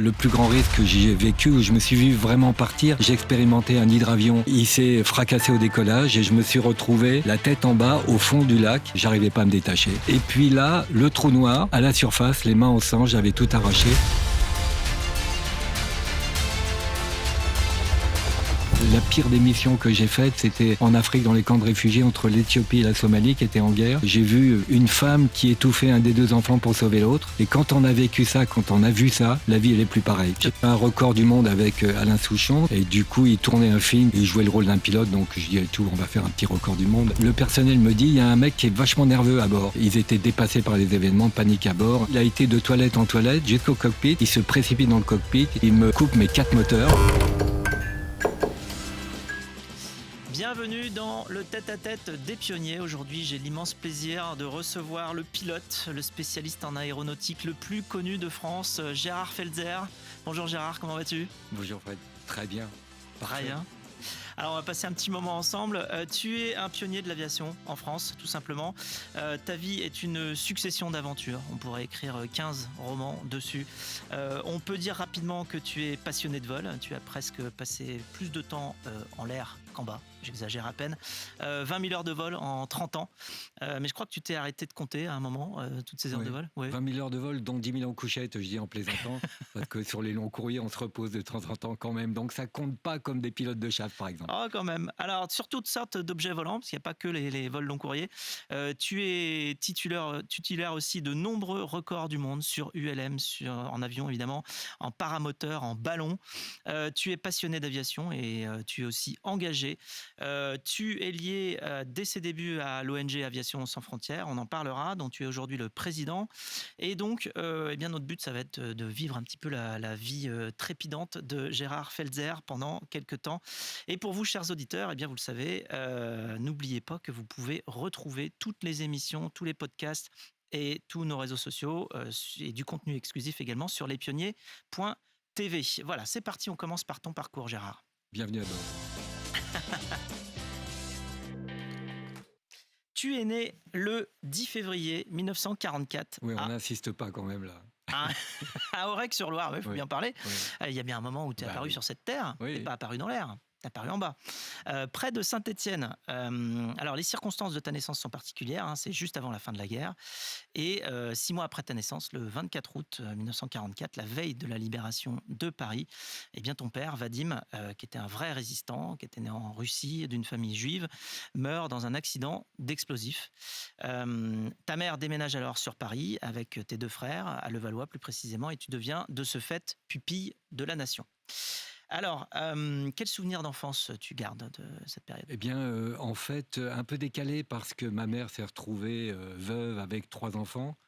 Le plus grand risque que j'ai vécu, où je me suis vu vraiment partir, j'ai expérimenté un hydravion. Il s'est fracassé au décollage et je me suis retrouvé la tête en bas au fond du lac. J'arrivais pas à me détacher. Et puis là, le trou noir, à la surface, les mains en sang, j'avais tout arraché. La pire des missions que j'ai faites, c'était en Afrique, dans les camps de réfugiés entre l'Éthiopie et la Somalie qui étaient en guerre. J'ai vu une femme qui étouffait un des deux enfants pour sauver l'autre. Et quand on a vécu ça, quand on a vu ça, la vie, elle est plus pareille. J'ai fait un record du monde avec Alain Souchon. Et du coup, il tournait un film. Il jouait le rôle d'un pilote. Donc je dis, tout, on va faire un petit record du monde. Le personnel me dit, il y a un mec qui est vachement nerveux à bord. Ils étaient dépassés par les événements, panique à bord. Il a été de toilette en toilette jusqu'au cockpit. Il se précipite dans le cockpit. Il me coupe mes 4 moteurs. Bienvenue dans le tête-à-tête des pionniers. Aujourd'hui, j'ai l'immense plaisir de recevoir le pilote, le spécialiste en aéronautique le plus connu de France, Gérard Felzer. Bonjour Gérard, comment vas-tu ? Bonjour Fred, très bien. Très bien. Alors on va passer un petit moment ensemble. Tu es un pionnier de l'aviation en France, tout simplement. Ta vie est une succession d'aventures. On pourrait écrire 15 romans dessus. On peut dire rapidement que tu es passionné de vol. Tu as presque passé plus de temps en l'air qu'en bas. J'exagère à peine. 20 000 heures de vol en 30 ans. Mais je crois que tu t'es arrêté de compter à un moment, toutes ces heures de vol. Oui. 20 000 heures de vol, dont 10 000 en couchette, je dis en plaisantant, parce que sur les longs courriers, on se repose de temps en temps quand même. Donc ça compte pas comme des pilotes de chasse, par exemple. Oh, quand même. Alors, sur toutes sortes d'objets volants, parce qu'il n'y a pas que les vols long courriers, tu es titulaire aussi de nombreux records du monde sur ULM, en avion évidemment, en paramoteur, en ballon. Tu es passionné d'aviation et tu es aussi engagé. Tu es lié dès ses débuts à l'ONG Aviation Sans Frontières, on en parlera, dont tu es aujourd'hui le président. Et donc, eh bien, notre but, ça va être de vivre un petit peu la vie trépidante de Gérard Felzer pendant quelques temps. Et pour vous, chers auditeurs, eh bien, vous le savez, n'oubliez pas que vous pouvez retrouver toutes les émissions, tous les podcasts et tous nos réseaux sociaux et du contenu exclusif également sur lespionniers.tv. Voilà, c'est parti, on commence par ton parcours, Gérard. Bienvenue à bord. Tu es né le 10 février 1944. Oui, on n'insiste pas quand même là. À Aurec-sur-Loire, il faut bien parler. Oui. Il y a bien un moment où tu es apparu sur cette terre, tu n'es pas apparu dans l'air. Apparu en bas, près de Saint-Étienne. Alors, les circonstances de ta naissance sont particulières, c'est juste avant la fin de la guerre. Et 6 mois après ta naissance, le 24 août 1944, la veille de la libération de Paris, eh bien, ton père, Vadim, qui était un vrai résistant, qui était né en Russie, d'une famille juive, meurt dans un accident d'explosif. Ta mère déménage alors sur Paris avec tes 2 frères, à Levallois plus précisément, et tu deviens de ce fait pupille de la nation. Alors, quel souvenir d'enfance tu gardes de cette période ? Eh bien, en fait, un peu décalé parce que ma mère s'est retrouvée veuve avec 3 enfants.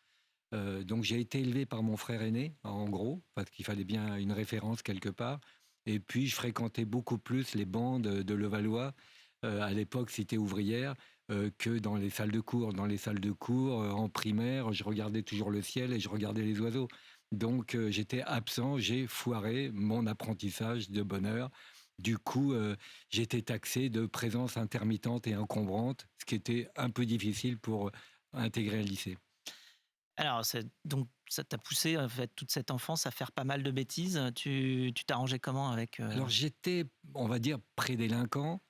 Donc j'ai été élevé par mon frère aîné, en gros, parce qu'il fallait bien une référence quelque part. Et puis je fréquentais beaucoup plus les bandes de Levallois, à l'époque cité ouvrière, que dans les salles de cours. Dans les salles de cours, en primaire, je regardais toujours le ciel et je regardais les oiseaux. Donc j'étais absent, j'ai foiré mon apprentissage de bonheur. Du coup, j'étais taxé de présence intermittente et encombrante, ce qui était un peu difficile pour intégrer un lycée. Alors, donc, ça t'a poussé, en fait, toute cette enfance à faire pas mal de bêtises. Tu t'arrangeais comment avec... Alors j'étais, on va dire, prédélinquant.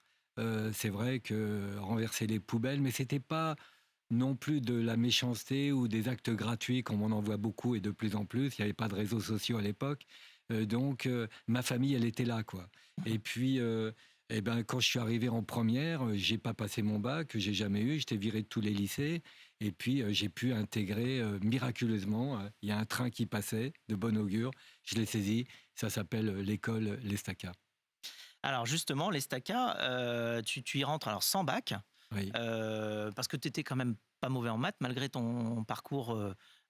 C'est vrai que renverser les poubelles, mais c'était pas non plus de la méchanceté ou des actes gratuits comme on en voit beaucoup et de plus en plus. Il n'y avait pas de réseaux sociaux à l'époque. Donc ma famille, elle était là, quoi. Et puis, eh ben, quand je suis arrivé en première, j'ai pas passé mon bac, que j'ai jamais eu. J'étais viré de tous les lycées. Et puis, j'ai pu intégrer miraculeusement. Il y a un train qui passait de bon augure. Je l'ai saisi. Ça s'appelle l'école L'Estaca. Alors, justement, l'Estaca, tu y rentres alors sans bac, Oui. parce que tu étais quand même pas mauvais en maths, malgré ton parcours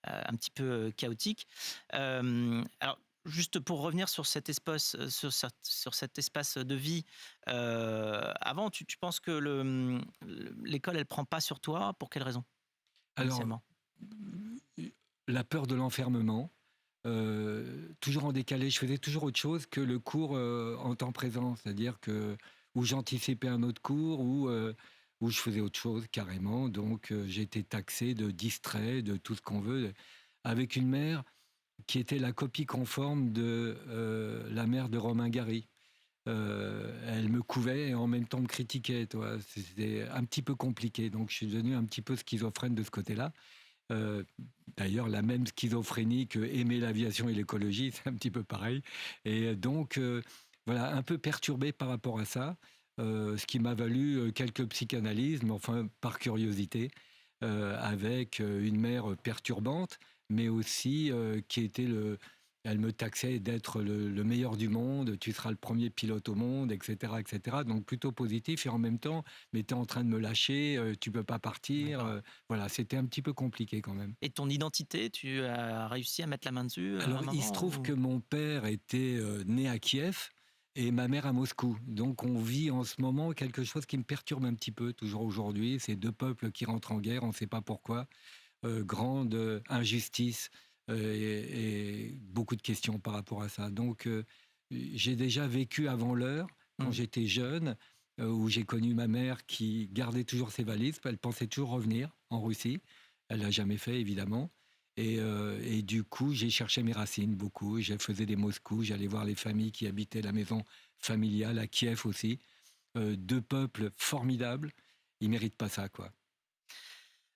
un petit peu chaotique. Alors, juste pour revenir sur cet espace, sur cet espace de vie, avant, tu penses que l'école, elle prend pas sur toi, pour quelle raison, Alors, initialement ? la peur de l'enfermement, toujours en décalé. Je faisais toujours autre chose que le cours en temps présent, c'est-à-dire que où j'anticipais un autre cours, où je faisais autre chose carrément. Donc, j'ai été taxé de distrait, de tout ce qu'on veut, avec une mère qui était la copie conforme de la mère de Romain Gary. Elle me couvait et en même temps me critiquait. Toi. C'était un petit peu compliqué. Donc, je suis devenu un petit peu schizophrène de ce côté-là. Euh, D'ailleurs, la même schizophrénie que aimer l'aviation et l'écologie, c'est un petit peu pareil. Et donc, voilà, un peu perturbé par rapport à ça, ce qui m'a valu quelques psychanalyses, mais enfin, par curiosité, avec une mère perturbante, mais aussi qui était elle me taxait d'être le meilleur du monde, tu seras le premier pilote au monde, etc., etc. Donc plutôt positif et en même temps, mais tu es en train de me lâcher, tu peux pas partir. Voilà, c'était un petit peu compliqué quand même. Et ton identité, tu as réussi à mettre la main dessus à Alors un il se moment trouve que mon père était né à Kiev et ma mère à Moscou. Donc on vit en ce moment quelque chose qui me perturbe un petit peu, toujours aujourd'hui. C'est deux peuples qui rentrent en guerre, on ne sait pas pourquoi. Grande injustice et beaucoup de questions par rapport à ça. Donc, j'ai déjà vécu avant l'heure, quand j'étais jeune, où j'ai connu ma mère qui gardait toujours ses valises. Elle pensait toujours revenir en Russie. Elle l'a jamais fait, évidemment. Et du coup, j'ai cherché mes racines beaucoup. Je faisais des Moscou, j'allais voir les familles qui habitaient la maison familiale, à Kiev aussi. Deux peuples formidables. Ils méritent pas ça, quoi.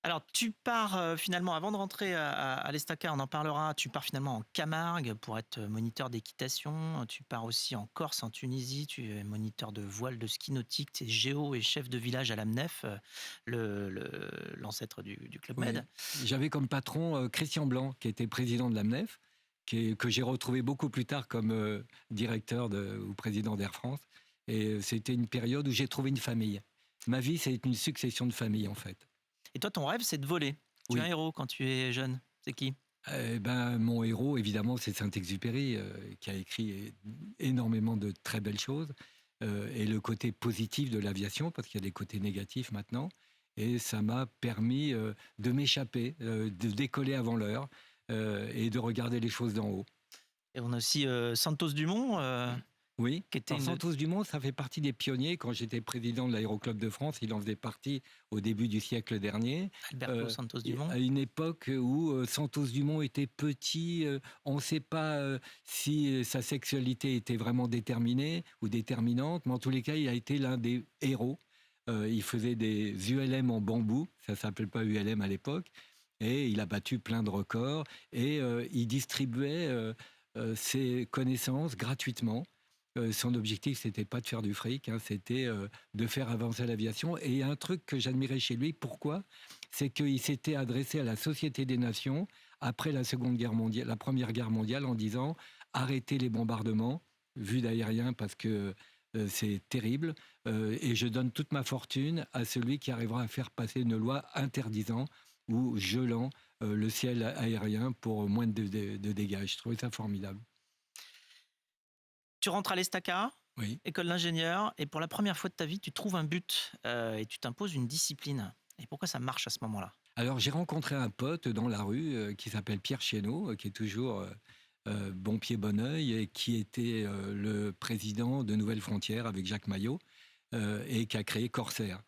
Alors, tu pars finalement, avant de rentrer à l'Estaca, on en parlera, tu pars finalement en Camargue pour être moniteur d'équitation. Tu pars aussi en Corse, en Tunisie. Tu es moniteur de voile de ski nautique. Tu es géo et chef de village à l'AMNEF, l'ancêtre du Club Oui. Med. J'avais comme patron Christian Blanc, qui était président de l'AMNEF, que j'ai retrouvé beaucoup plus tard comme directeur ou président d'Air France. Et c'était une période où j'ai trouvé une famille. Ma vie, c'est une succession de familles, en fait. Et toi, ton rêve, c'est de voler. Tu as un Oui. héros quand tu es jeune. C'est qui? Mon héros, évidemment, c'est Saint-Exupéry, qui a écrit énormément de très belles choses. Et le côté positif de l'aviation, parce qu'il y a des côtés négatifs maintenant. Et ça m'a permis de m'échapper, de décoller avant l'heure et de regarder les choses d'en haut. Et on a aussi Santos Dumont, Oui, qui était Santos Dumont, ça fait partie des pionniers. Quand j'étais président de l'Aéroclub de France, il en faisait partie au début du siècle dernier. Alberto Santos Dumont. À une époque où Santos Dumont était petit, on ne sait pas si sa sexualité était vraiment déterminée ou déterminante, mais en tous les cas, il a été l'un des héros. Il faisait des ULM en bambou, ça ne s'appelle pas ULM à l'époque, et il a battu plein de records, et il distribuait ses connaissances gratuitement. Son objectif, c'était pas de faire du fric, hein, c'était de faire avancer l'aviation. Et un truc que j'admirais chez lui, pourquoi? C'est qu'il s'était adressé à la Société des Nations après la Première Guerre mondiale, en disant arrêtez les bombardements, vus d'aérien, parce que c'est terrible, et je donne toute ma fortune à celui qui arrivera à faire passer une loi interdisant ou gelant le ciel aérien pour moins de dégâts. Je trouvais ça formidable. Tu rentres à l'Estaca, Oui. école d'ingénieur, et pour la première fois de ta vie, tu trouves un but et tu t'imposes une discipline. Et pourquoi ça marche à ce moment-là? Alors, j'ai rencontré un pote dans la rue qui s'appelle Pierre Chénaud, qui est toujours bon pied, bon oeil, et qui était le président de Nouvelles Frontières avec Jacques Maillot, et qui a créé Corsair.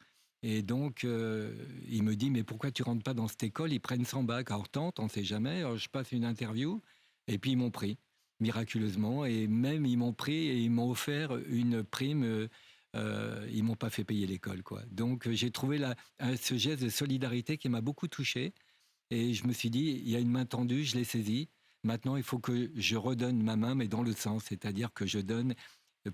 Et donc, il me dit, mais pourquoi tu rentres pas dans cette école? Ils prennent 100 bacs. Alors, tente, on ne sait jamais. Alors, je passe une interview, et puis ils m'ont pris, miraculeusement. Et même, ils m'ont pris et ils m'ont offert une prime. Ils m'ont pas fait payer l'école, quoi. Donc, j'ai trouvé ce geste de solidarité qui m'a beaucoup touché. Et je me suis dit, il y a une main tendue, je l'ai saisie. Maintenant, il faut que je redonne ma main, mais dans le sens, c'est-à-dire que je donne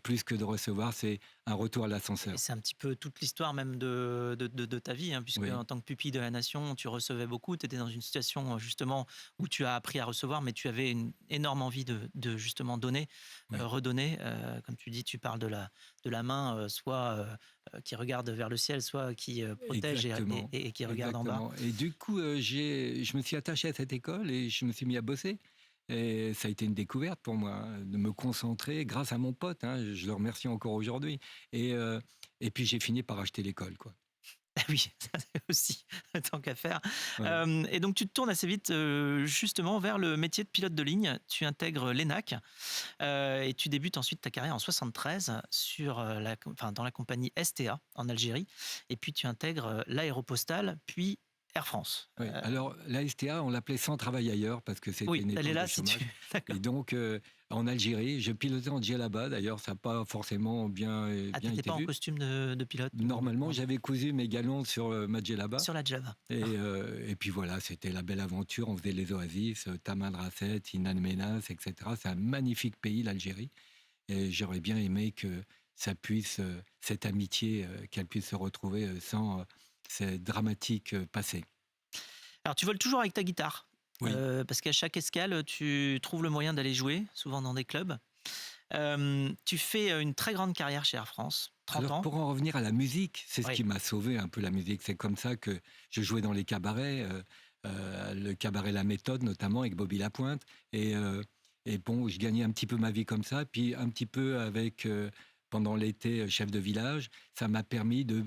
plus que de recevoir, c'est un retour à l'ascenseur. Et c'est un petit peu toute l'histoire même de ta vie, hein, puisque Oui. en tant que pupille de la nation, tu recevais beaucoup, tu étais dans une situation justement où tu as appris à recevoir, mais tu avais une énorme envie de justement donner, Oui. redonner. Comme tu dis, tu parles de la main, soit qui regarde vers le ciel, soit qui protège et qui regarde en bas. Et du coup, je me suis attaché à cette école et je me suis mis à bosser. Et ça a été une découverte pour moi, hein, de me concentrer grâce à mon pote, hein, je le remercie encore aujourd'hui. Et puis j'ai fini par acheter l'école, quoi. Ah oui, ça c'est aussi tant qu'à faire. Ouais. Et donc tu te tournes assez vite justement vers le métier de pilote de ligne. Tu intègres l'ENAC et tu débutes ensuite ta carrière en 73 dans la compagnie STA en Algérie. Et puis tu intègres l'Aéropostale, puis Air France. Oui. Alors, la STA, on l'appelait sans travail ailleurs parce que c'était Oui, une elle est époque là de si tu... chômage. D'accord. Et donc, en Algérie, je pilotais en djellaba. D'ailleurs, ça n'a pas forcément Ah, bien t'étais été pas en vu. costume de pilote Normalement, j'avais cousu mes galons sur ma djellaba. sur la Java. Et puis voilà, c'était la belle aventure. On faisait les oasis, Taman Rasset, Inan Menas, etc. C'est un magnifique pays, l'Algérie. Et j'aurais bien aimé que ça puisse, cette amitié, qu'elle puisse se retrouver sans ces dramatiques passés. Alors, tu voles toujours avec ta guitare, Oui. parce qu'à chaque escale, tu trouves le moyen d'aller jouer, souvent dans des clubs. Tu fais une très grande carrière chez Air France, 30 Alors, ans. pour en revenir à la musique, c'est ce Oui. qui m'a sauvé un peu la musique. C'est comme ça que je jouais dans les cabarets, le cabaret La Méthode notamment, avec Bobby Lapointe. Et, euh, et bon, je gagnais un petit peu ma vie comme ça. Puis un petit peu avec, pendant l'été, chef de village, ça m'a permis de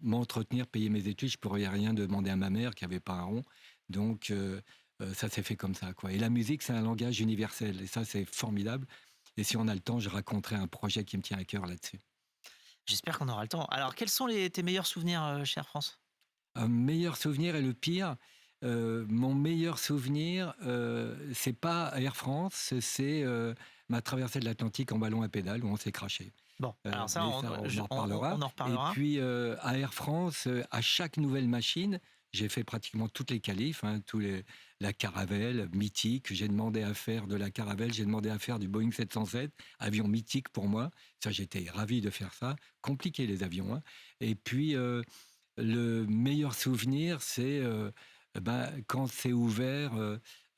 m'entretenir, payer mes études. Je ne pourrais rien demander à ma mère qui n'avait pas un rond. Donc, ça s'est fait comme ça, quoi. Et la musique, c'est un langage universel. Et ça, c'est formidable. Et si on a le temps, je raconterai un projet qui me tient à cœur là-dessus. J'espère qu'on aura le temps. Alors, quels sont tes meilleurs souvenirs chez Air France? Un meilleur souvenir et le pire, mon meilleur souvenir, c'est pas Air France, c'est ma traversée de l'Atlantique en ballon à pédales où on s'est craché. Bon, alors ça, Mais ça, on en reparlera. on en Et reparlera. puis à Air France, à chaque nouvelle machine, j'ai fait pratiquement toutes les qualifs, hein, la Caravelle mythique. J'ai demandé à faire de la Caravelle, j'ai demandé à faire du Boeing 707, avion mythique pour moi. Ça, j'étais ravi de faire ça. Compliqué les avions, hein. Et puis le meilleur souvenir, c'est quand c'est ouvert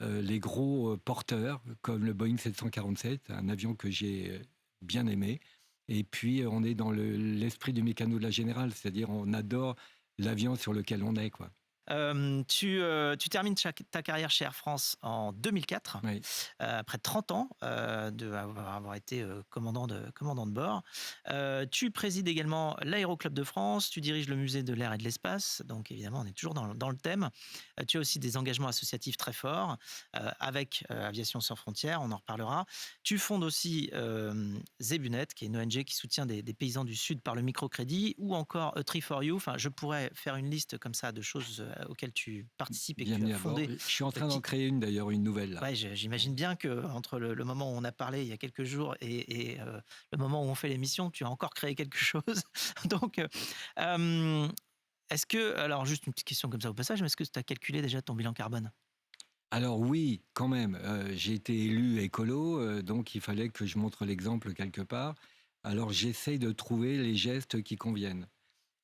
les gros porteurs, comme le Boeing 747, un avion que j'ai bien aimé. Et puis, on est dans l'esprit du mécano de la Générale, c'est-à-dire on adore l'avion sur lequel on est, quoi. Tu termines ta carrière chez Air France en 2004, Oui. après 30 ans d'avoir été commandant de bord. Tu présides également l'Aéroclub de France, tu diriges le musée de l'air et de l'espace, donc évidemment on est toujours dans le thème. Tu as aussi des engagements associatifs très forts avec Aviation sans frontières, on en reparlera. Tu fondes aussi Zebunet, qui est une ONG qui soutient des paysans du Sud par le microcrédit, ou encore A Tree for You. Enfin, je pourrais faire une liste comme ça de choses auxquelles tu participes et que tu as Bienvenue à bord. fondé. Je suis en train d'en créer une d'ailleurs, une nouvelle là. Ouais, j'imagine bien que entre le moment où on a parlé il y a quelques jours et le moment où on fait l'émission, tu as encore créé quelque chose. Donc, est-ce que, alors juste une petite question comme ça au passage, mais est-ce que tu as calculé déjà ton bilan carbone? Alors oui, quand même, j'ai été élu écolo, donc il fallait que je montre l'exemple quelque part. Alors j'essaye de trouver les gestes qui conviennent.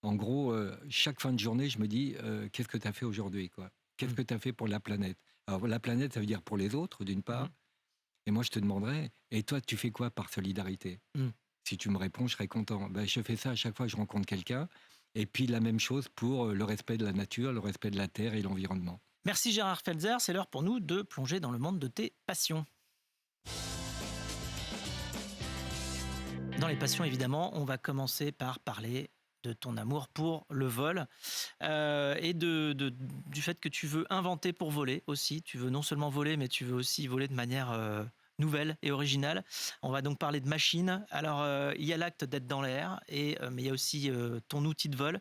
En gros, chaque fin de journée, je me dis, qu'est-ce que tu as fait aujourd'hui, quoi? Qu'est-ce que tu as fait pour la planète? Alors la planète, ça veut dire pour les autres, d'une part. Mhm. Et moi, je te demanderais, et toi, tu fais quoi par solidarité? Mhm. Si tu me réponds, je serais content. Ben, je fais ça à chaque fois que je rencontre quelqu'un. Et puis la même chose pour le respect de la nature, le respect de la terre et l'environnement. Merci Gérard Felzer, c'est l'heure pour nous de plonger dans le monde de tes passions. Dans les passions, évidemment, on va commencer par parler de ton amour pour le vol et du fait que tu veux inventer pour voler aussi. Tu veux non seulement voler, mais tu veux aussi voler de manière nouvelle et originale. On va donc parler de machines. Alors, il y a l'acte d'être dans l'air, mais il y a aussi ton outil de vol.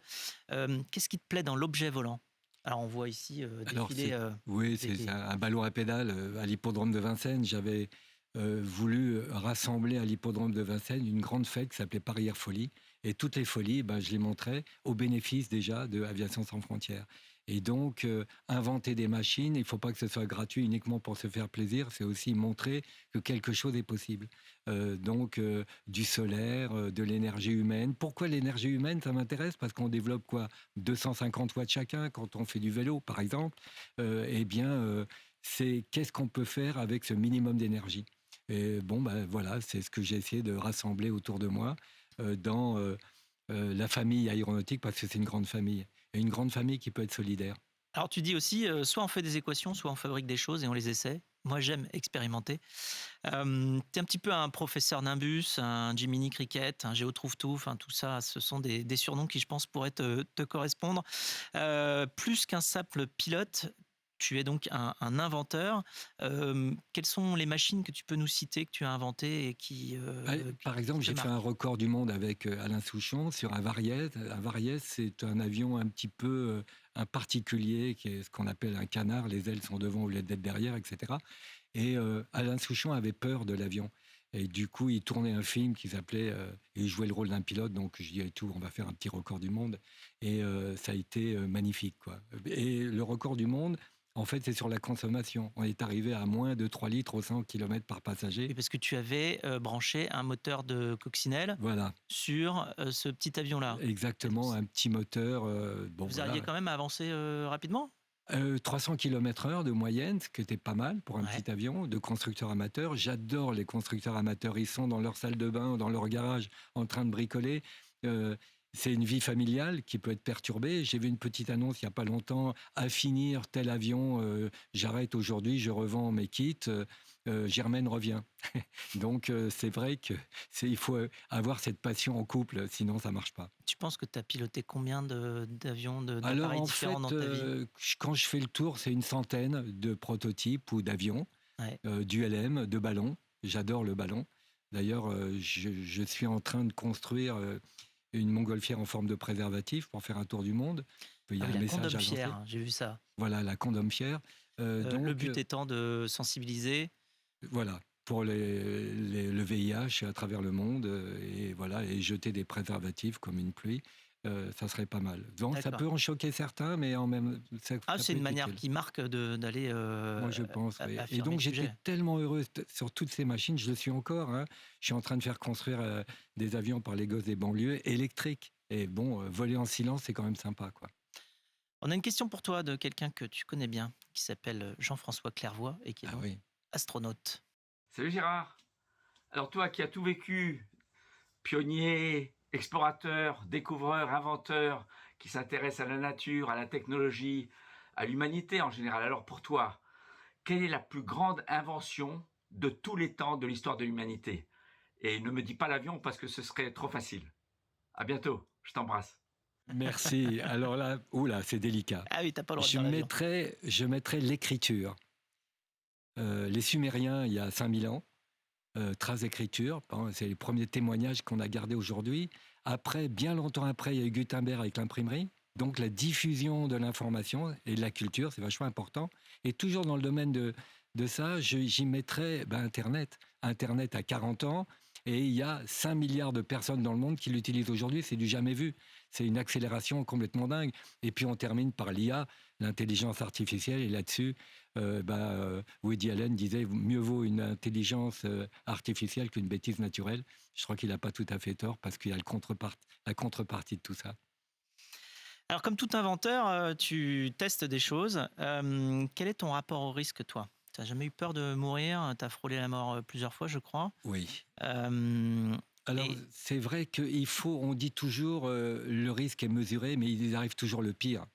Qu'est-ce qui te plaît dans l'objet volant? Alors, on voit ici Alors, défiler... oui, c'est un ballon à pédales à l'hippodrome de Vincennes. J'avais voulu rassembler à l'hippodrome de Vincennes une grande fête qui s'appelait Paris Air Folie. Et toutes les folies, je les montrais au bénéfice déjà de Aviation sans frontières. Et donc, inventer des machines, il ne faut pas que ce soit gratuit uniquement pour se faire plaisir, c'est aussi montrer que quelque chose est possible. Donc, du solaire, de l'énergie humaine. Pourquoi l'énergie humaine? Ça m'intéresse parce qu'on développe quoi? 250 watts chacun quand on fait du vélo, par exemple. Eh bien, c'est qu'est-ce qu'on peut faire avec ce minimum d'énergie? Et bon, voilà, c'est ce que j'ai essayé de rassembler autour de moi dans la famille aéronautique, parce que c'est une grande famille. Et une grande famille qui peut être solidaire. Alors tu dis aussi, soit on fait des équations, soit on fabrique des choses et on les essaie. Moi j'aime expérimenter. Tu es un petit peu un professeur Nimbus, un Jiminy Cricket, un Géo Trouve-Tout, enfin tout ça, ce sont des surnoms qui je pense pourraient te correspondre. Plus qu'un simple pilote, Tu es donc un inventeur. Quelles sont les machines que tu peux nous citer, que tu as inventées et Par qui exemple, te j'ai fait un marquent? record du monde avec Alain Souchon sur un Variez. Un Variez, c'est un avion un petit peu un particulier, qui est ce qu'on appelle un canard. Les ailes sont devant ou les ailes derrière, etc. Et Alain Souchon avait peur de l'avion. Et du coup, il tournait un film qui s'appelait... et il jouait le rôle d'un pilote, donc je dis, tout, on va faire un petit record du monde. Et ça a été magnifique, quoi. Et le record du monde, en fait, c'est sur la consommation. On est arrivé à moins de 3 litres au 100 km par passager. Oui, parce que tu avais, branché un moteur de coccinelle Voilà, sur, ce petit avion-là. exactement, un petit moteur. Bon, Vous arriviez voilà. quand même à avancer, rapidement? 300 km/h de moyenne, ce qui était pas mal pour un Ouais. petit avion de constructeur amateur. J'adore les constructeurs amateurs. Ils sont dans leur salle de bain, dans leur garage, en train de bricoler. Euh, c'est une vie familiale qui peut être perturbée. J'ai vu une petite annonce il n'y a pas longtemps, à finir tel avion, j'arrête aujourd'hui, je revends mes kits, Germaine revient. Donc c'est vrai qu'il faut avoir cette passion en couple, sinon ça marche pas. Tu penses que tu as piloté combien d'avions, Alors d'appareils en différents dans fait, ta vie? quand je fais le tour, c'est une centaine de prototypes ou d'avions, Ouais. d'ULM, de ballons. J'adore le ballon. D'ailleurs, je suis en train de construire une montgolfière en forme de préservatif pour faire un tour du monde. Il y Ah a oui, un la message à condom-fière, lancer. hein, j'ai vu ça. Voilà, la condomfière. Le Donc, but étant de sensibiliser. voilà, pour le VIH à travers le monde, et voilà, et jeter des préservatifs comme une pluie, ça serait pas mal. Donc ça D'accord. peut en choquer certains, mais en même Ah, ça c'est peut une être manière utile. qui marque d'aller, Moi, je pense, oui. Et affirmer donc, le j'étais sujet. tellement heureux sur toutes ces machines, je le suis encore, hein. Je suis en train de faire construire des avions par les gosses des banlieues électriques. Et bon, voler en silence, c'est quand même sympa, quoi. On a une question pour toi de quelqu'un que tu connais bien, qui s'appelle Jean-François Clairvoy et qui est Ah donc oui. astronaute. Salut Gérard. Alors toi qui as tout vécu, pionnier, explorateur, découvreur, inventeur, qui s'intéresse à la nature, à la technologie, à l'humanité en général. Alors pour toi, quelle est la plus grande invention de tous les temps de l'histoire de l'humanité? Et ne me dis pas l'avion parce que ce serait trop facile. À bientôt, je t'embrasse. Merci. Alors là, oula, c'est délicat. Ah oui, t'as pas le droit de Je dire l'avion. mettrais l'écriture. Les Sumériens, il y a 5000 ans, traces d'écriture, c'est les premiers témoignages qu'on a gardés aujourd'hui. Après, bien longtemps après, il y a eu Gutenberg avec l'imprimerie. Donc la diffusion de l'information et de la culture, c'est vachement important. Et toujours dans le domaine de ça, j'y mettrais Internet. Internet a 40 ans et il y a 5 milliards de personnes dans le monde qui l'utilisent aujourd'hui. C'est du jamais vu. C'est une accélération complètement dingue. Et puis on termine par l'IA, l'intelligence artificielle. Et là-dessus, Woody Allen disait mieux vaut une intelligence artificielle qu'une bêtise naturelle. Je crois qu'il n'a pas tout à fait tort parce qu'il y a la contrepartie de tout ça. Alors, comme tout inventeur, tu testes des choses. Quel est ton rapport au risque, toi? Tu n'as jamais eu peur de mourir? Tu as frôlé la mort plusieurs fois, je crois. Oui. Euh, Alors, et c'est vrai on dit toujours le risque est mesuré, mais il arrive toujours le pire.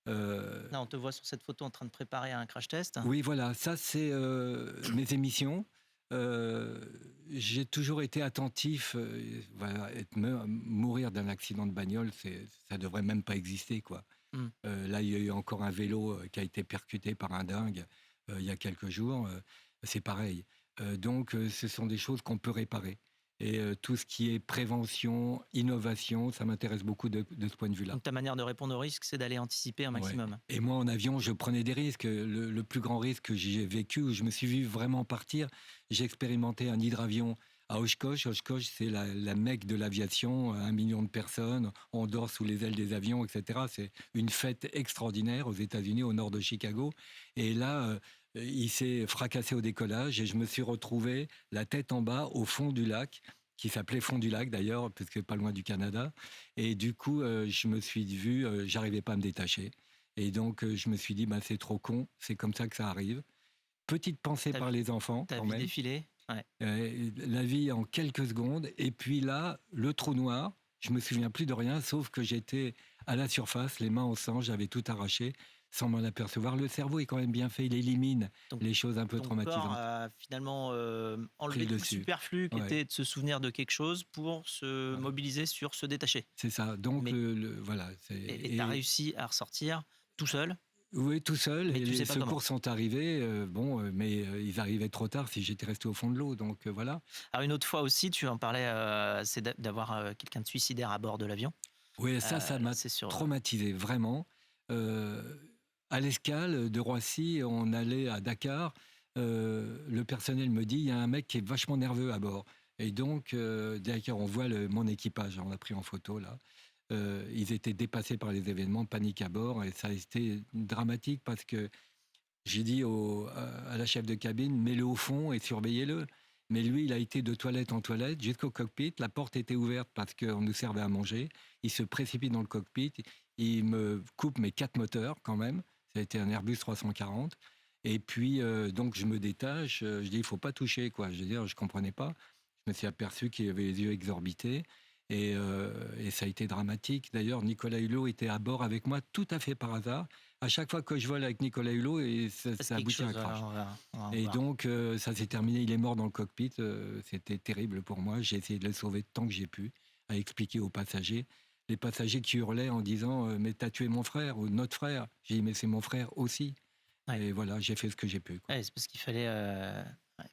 là, on te voit sur cette photo en train de préparer un crash test. Oui, voilà, ça c'est mes émissions. J'ai toujours été attentif. Voilà, mourir d'un accident de bagnole, ça devrait même pas exister, quoi. Hmm. Là, il y a eu encore un vélo qui a été percuté par un dingue il y a quelques jours. C'est pareil. Donc, ce sont des choses qu'on peut réparer. Et tout ce qui est prévention, innovation, ça m'intéresse beaucoup de ce point de vue-là. Donc, ta manière de répondre au risque, c'est d'aller anticiper un Ouais. maximum. Et moi, en avion, je prenais des risques. Le plus grand risque que j'ai vécu, où je me suis vu vraiment partir, j'ai expérimenté un hydravion à Oshkosh. Oshkosh, c'est la Mecque de l'aviation, 1 million de personnes, on dort sous les ailes des avions, etc. C'est une fête extraordinaire aux États-Unis, au nord de Chicago. Et là, il s'est fracassé au décollage et je me suis retrouvé la tête en bas au fond du lac, qui s'appelait Fond du Lac d'ailleurs, parce que pas loin du Canada. Et du coup, je me suis vu, j'arrivais pas à me détacher. Et donc, je me suis dit, c'est trop con, c'est comme ça que ça arrive. Petite pensée Ta par vie- les enfants, Ta quand vie même. défilée. Ouais. La vie en quelques secondes. Et puis là, le trou noir, je me souviens plus de rien, sauf que j'étais à la surface, les mains au sang, j'avais tout arraché, sans m'en apercevoir. Le cerveau est quand même bien fait, il élimine Donc, les choses un peu ton corps traumatisantes. a finalement Pris enlevé le tout le dessus. superflu qui Ouais. était de se souvenir de quelque chose pour se Voilà. mobiliser sur se détacher. C'est ça. Donc, Mais- voilà. Et tu as réussi à ressortir tout seul. Oui, tout seul. Mais Et tu sais les pas comment. secours sont arrivés. Mais ils arrivaient trop tard si j'étais resté au fond de l'eau. Donc voilà. Alors une autre fois aussi, tu en parlais, c'est d'avoir quelqu'un de suicidaire à bord de l'avion. Oui, ça Là, m'a c'est sur. traumatisé, vraiment. Euh, à l'escale de Roissy, on allait à Dakar. Le personnel me dit, il y a un mec qui est vachement nerveux à bord. Et donc, derrière, on voit mon équipage, on l'a pris en photo là. Ils étaient dépassés par les événements, panique à bord, et ça a été dramatique parce que j'ai dit à la chef de cabine, mets-le au fond et surveillez-le. Mais lui, il a été de toilette en toilette jusqu'au cockpit. La porte était ouverte parce qu'on nous servait à manger. Il se précipite dans le cockpit. Il me coupe mes 4 moteurs quand même. Ça a été un Airbus 340. Et puis, donc, je me détache. Je dis, il ne faut pas toucher, quoi. Je veux dire, je ne comprenais pas. Je me suis aperçu qu'il avait les yeux exorbités. Et ça a été dramatique. D'ailleurs, Nicolas Hulot était à bord avec moi tout à fait par hasard. À chaque fois que je vole avec Nicolas Hulot, et ça aboutit à un crash. On va Et voir. donc, ça s'est terminé. Il est mort dans le cockpit. C'était terrible pour moi. J'ai essayé de le sauver tant que j'ai pu, à expliquer aux passagers. Les passagers qui hurlaient en disant mais t'as tué mon frère ou notre frère. J'ai dit mais c'est mon frère aussi. Ouais. Et voilà, j'ai fait ce que j'ai pu, quoi. Ouais, c'est parce qu'il fallait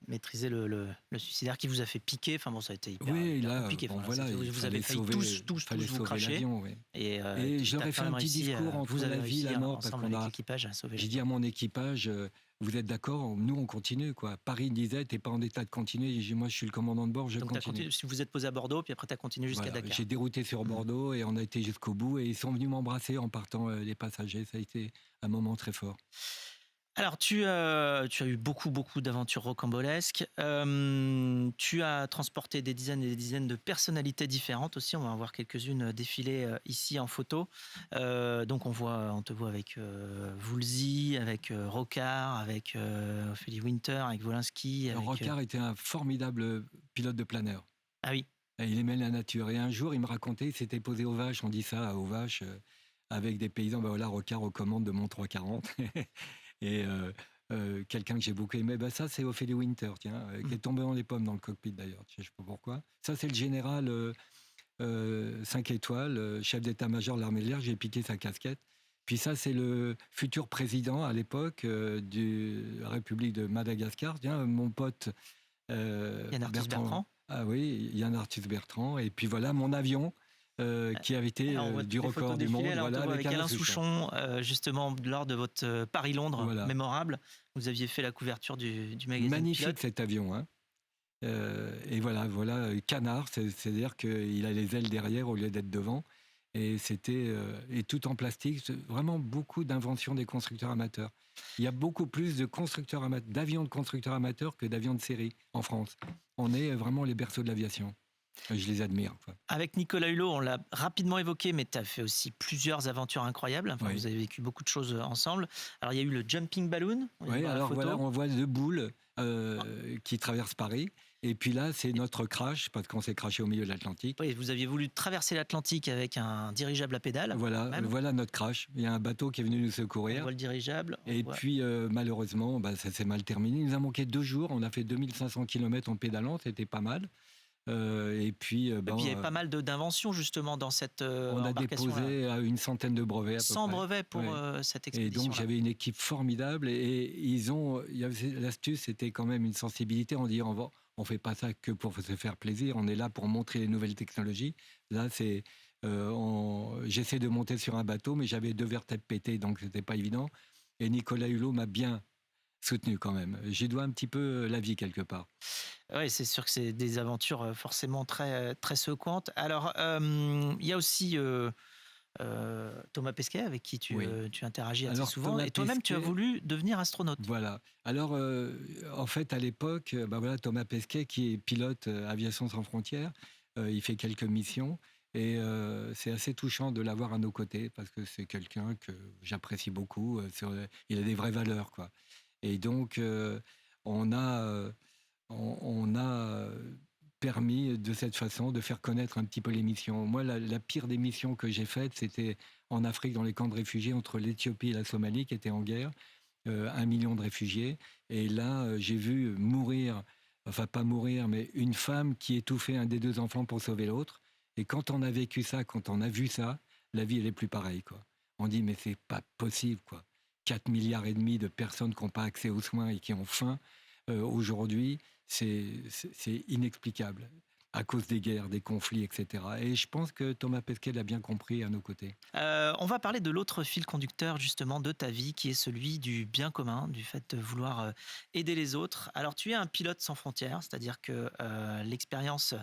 maîtriser le suicidaire qui vous a fait piquer. Enfin bon, ça a été hyper, Oui, hyper là, compliqué. bon, Enfin, voilà, il vous avez fallait failli sauver, tous fallait vous sauver cracher. l'avion. Oui. Et Et je leur ai fait un petit discours entre vous avez la vie réussi et la mort, parce ensemble qu'on avec a. l'équipage à sauver J'ai l'avion. dit à mon équipage, vous êtes d'accord, nous on continue, quoi. Paris disait, t'es pas en état de continuer. J'ai dit, moi je suis le commandant de bord, je Donc continue. si vous êtes posé à Bordeaux, puis après tu as continué jusqu'à Voilà, Dakar. j'ai dérouté sur Bordeaux et on a été jusqu'au bout et ils sont venus m'embrasser en partant, les passagers. Ça a été un moment très fort. Alors, tu as eu beaucoup, beaucoup d'aventures rocambolesques. Tu as transporté des dizaines et des dizaines de personnalités différentes aussi. On va en voir quelques-unes défiler ici en photo. Donc, on te voit avec Woolsey, avec Rocard, avec Ophélie Winter, avec Wolinski. Rocard était un formidable pilote de planeur. Ah oui. Et il aimait la nature. Et un jour, il me racontait, il s'était posé aux vaches, on dit ça, aux vaches, avec des paysans. Ben voilà, Rocard aux commandes de mon 340. Et quelqu'un que j'ai beaucoup aimé, ça c'est Ophélie Winter, tiens, qui est tombé dans les pommes dans le cockpit d'ailleurs, je ne sais pas pourquoi. Ça c'est le général 5 étoiles, chef d'état-major de l'armée de l'air, j'ai piqué sa casquette. Puis ça c'est le futur président à l'époque de la République de Madagascar, tiens, mon pote Yann Arthus Bertrand. Ah oui, Yann Arthus Bertrand. Et puis voilà mon avion. Qui avait été du record du monde. Là, voilà, avec Alain Souchon, justement, lors de votre Paris-Londres mémorable. Vous aviez fait la couverture du magazine. Magnifique Pilote. cet avion. Hein. Et voilà, canard, c'est-à-dire qu'il a les ailes derrière au lieu d'être devant. Et c'était et tout en plastique. Vraiment beaucoup d'inventions des constructeurs amateurs. Il y a beaucoup plus d'avions de constructeurs amateurs que d'avions de série en France. On est vraiment les berceaux de l'aviation. Je les admire, quoi. Avec Nicolas Hulot, on l'a rapidement évoqué, mais tu as fait aussi plusieurs aventures incroyables. Enfin, Vous avez vécu beaucoup de choses ensemble. Alors, il y a eu le jumping balloon. Oui, alors voilà, on voit 2 boules qui traversent Paris. Et puis là, c'est notre crash, parce qu'on s'est crashé au milieu de l'Atlantique. Oui, vous aviez voulu traverser l'Atlantique avec un dirigeable à pédale. Voilà notre crash. Il y a un bateau qui est venu nous secourir. On voit le dirigeable. Et puis, malheureusement, ça s'est mal terminé. Il nous a manqué 2 jours. On a fait 2500 km en pédalant. C'était pas mal. Et puis, il y avait pas mal d'inventions justement dans cette on a déposé une centaine de brevets. 100 brevets pour cette expédition. Et donc j'avais une équipe formidable et l'astuce, c'était quand même une sensibilité. On dit on fait pas ça que pour se faire plaisir. On est là pour montrer les nouvelles technologies. Là, c'est j'essaie de monter sur un bateau, mais j'avais 2 vertèbres pétées, donc c'était pas évident. Et Nicolas Hulot m'a bien soutenu quand même. J'y dois un petit peu la vie quelque part. Oui, c'est sûr que c'est des aventures forcément très, très secouantes. Alors, il y a aussi Thomas Pesquet, avec qui tu interagis assez souvent. Et toi-même, tu as voulu devenir astronaute. Voilà. Alors, en fait, à l'époque, Thomas Pesquet, qui est pilote Aviation sans frontières, il fait quelques missions. Et c'est assez touchant de l'avoir à nos côtés, parce que c'est quelqu'un que j'apprécie beaucoup. Il a des vraies valeurs, quoi. Et donc, on a permis de cette façon de faire connaître un petit peu les missions. Moi, la pire des missions que j'ai faites, c'était en Afrique, dans les camps de réfugiés entre l'Éthiopie et la Somalie, qui étaient en guerre, 1 million de réfugiés. Et là, j'ai vu mourir, enfin pas mourir, mais une femme qui étouffait un des 2 enfants pour sauver l'autre. Et quand on a vécu ça, quand on a vu ça, la vie, elle est plus pareille, quoi. On dit, mais c'est pas possible, quoi. 4,5 milliards de personnes qui n'ont pas accès aux soins et qui ont faim. Aujourd'hui, c'est inexplicable à cause des guerres, des conflits, etc. Et je pense que Thomas Pesquet l'a bien compris à nos côtés. On va parler de l'autre fil conducteur justement de ta vie, qui est celui du bien commun, du fait de vouloir aider les autres. Alors tu es un pilote sans frontières, c'est-à-dire que l'expérience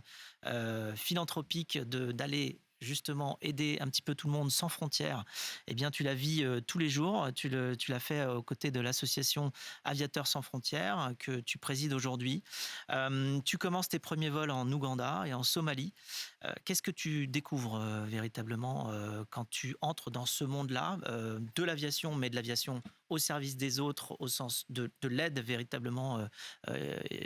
philanthropique d'aller justement aider un petit peu tout le monde sans frontières, eh bien tu la vis tous les jours. Tu l'as fait aux côtés de l'association Aviateurs sans frontières que tu présides aujourd'hui. Tu commences tes premiers vols en Ouganda et en Somalie. Qu'est-ce que tu découvres véritablement quand tu entres dans ce monde-là de l'aviation, mais de l'aviation au service des autres, au sens de l'aide véritablement